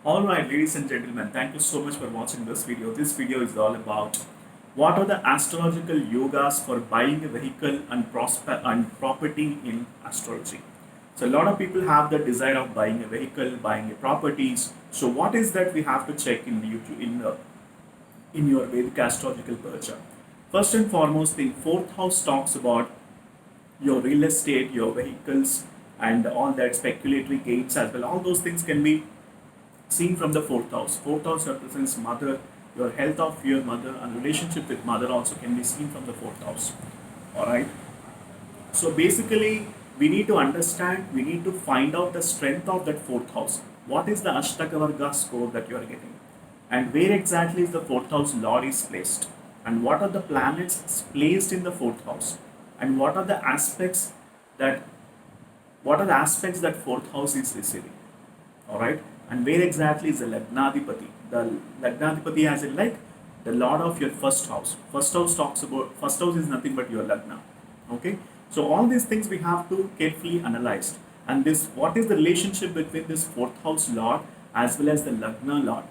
Alright, ladies and gentlemen, thank you so much for watching this video. This video is all about what are the astrological yogas for buying a vehicle and property in astrology. So a lot of people have the desire of buying a vehicle, buying a properties. So what is that we have to check in YouTube in your Vedic astrological birth chart? First and foremost, the fourth house talks about your real estate, your vehicles, and all that speculatory gains as well. All those things can be seen from the fourth house. Fourth house represents mother, your health of your mother, and relationship with mother also can be seen from the fourth house. All right. So basically, we need to understand, we need to find out the strength of that fourth house. What is the Ashtaka score that you are getting? And where exactly is the fourth house Lord is placed? And what are the planets placed in the fourth house? And that what are the aspects that fourth house is receiving? All right, and where exactly is the Lagnadipati? The Lagnadipati, as in like the lord of your first house. First house talks about, first house is nothing but your Lagna. Okay, so all these things we have to carefully analyze. And this, what is the relationship between this fourth house lord as well as the Lagna lord?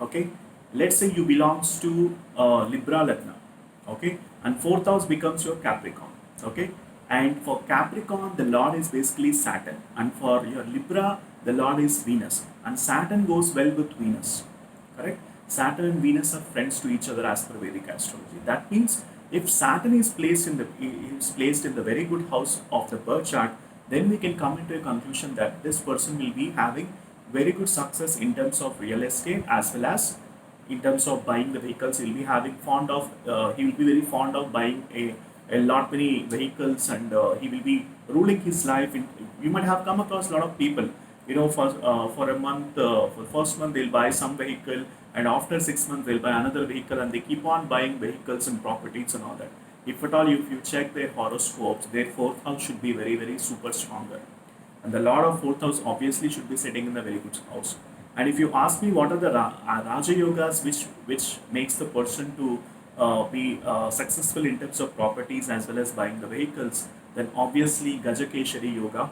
Okay, let's say you belongs to Libra Lagna. Okay, and fourth house becomes your Capricorn. Okay, and for Capricorn the lord is basically Saturn, and for your Libra the lord is Venus, and Saturn goes well with Venus. Correct? Saturn and Venus are friends to each other as per Vedic astrology. That means if Saturn is placed in the very good house of the birth chart, then we can come into a conclusion that this person will be having very good success in terms of real estate as well as in terms of buying the vehicles. He will be very fond of buying a lot many vehicles, and he will be ruling his life. You might have come across a lot of people, for a month, for the first month they'll buy some vehicle, and after 6 months they'll buy another vehicle, and they keep on buying vehicles and properties and all that. If at all, if you check their horoscopes, their fourth house should be very, very super stronger. And the Lord of fourth house obviously should be sitting in the very good house. And if you ask me what are the Raja Yogas which makes the person to be successful in terms of properties as well as buying the vehicles, then obviously Gajakeshari Yoga,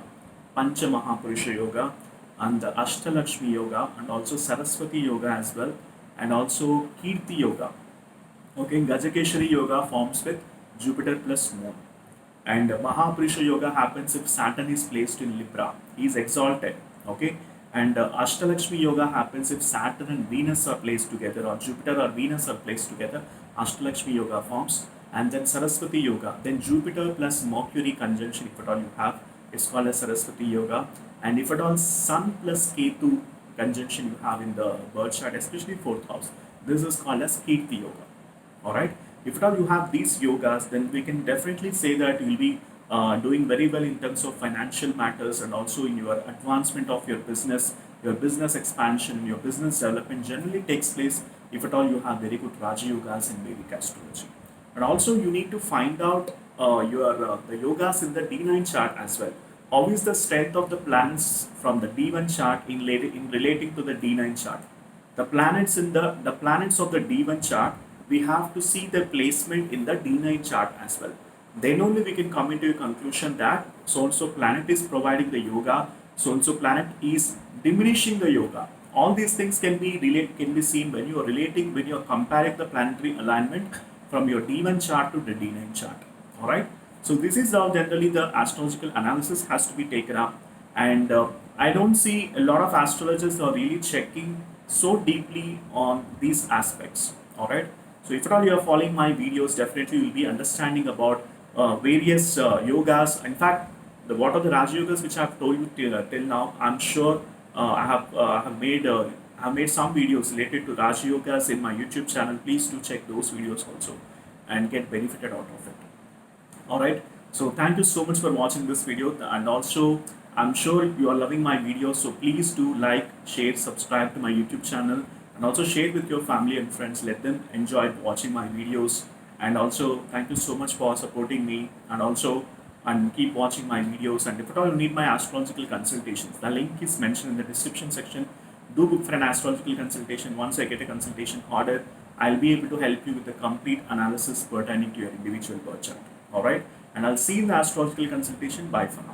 Pancha Mahapurusha Yoga, and the Ashtalakshmi Yoga, and also Saraswati Yoga as well, and also Kirti Yoga. Okay, Gajakeshari Yoga forms with Jupiter plus Moon. And Mahapurusha Yoga happens if Saturn is placed in Libra. He is exalted. Okay. And Ashtalakshmi Yoga happens if Saturn and Venus are placed together, or Jupiter or Venus are placed together. Ashtalakshmi Yoga forms. And then Saraswati Yoga. Then Jupiter plus Mercury conjunction, if at all you have, is called as Saraswati Yoga. And if at all Sun plus Ketu conjunction you have in the birth chart, especially fourth house, this is called as Kirti Yoga. Alright. If at all you have these yogas, then we can definitely say that you will be doing very well in terms of financial matters, and also in your advancement of your business expansion, your business development generally takes place if at all you have very good Raja Yogas in Vedic astrology. And also you need to find out the yogas in the D9 chart as well. How is the strength of the planets from the D1 chart in relating to the D9 chart? The planets of the D1 chart, we have to see their placement in the D9 chart as well. Then only we can come into a conclusion that so and so planet is providing the yoga, so and so planet is diminishing the yoga. All these things can be seen when you are comparing the planetary alignment from your D1 chart to the D9 chart. All right. So this is how generally the astrological analysis has to be taken up, and I don't see a lot of astrologers are really checking so deeply on these aspects. All right. So if at all you are following my videos, definitely you will be understanding about various yogas. In fact, what are the Raj Yogas which I have told you till now? I'm sure I have made some videos related to Raj Yogas in my YouTube channel. Please do check those videos also and get benefited out of it. All right. So thank you so much for watching this video, and also I'm sure you are loving my videos. So please do like, share, subscribe to my YouTube channel, and also share with your family and friends. Let them enjoy watching my videos. And also thank you so much for supporting me, and keep watching my videos. And if at all you need my astrological consultations, the link is mentioned in the description section. Do book for an astrological consultation. Once I get a consultation order, I'll be able to help you with the complete analysis pertaining to your individual birth chart. All right, and I'll see you in the astrological consultation. Bye for now.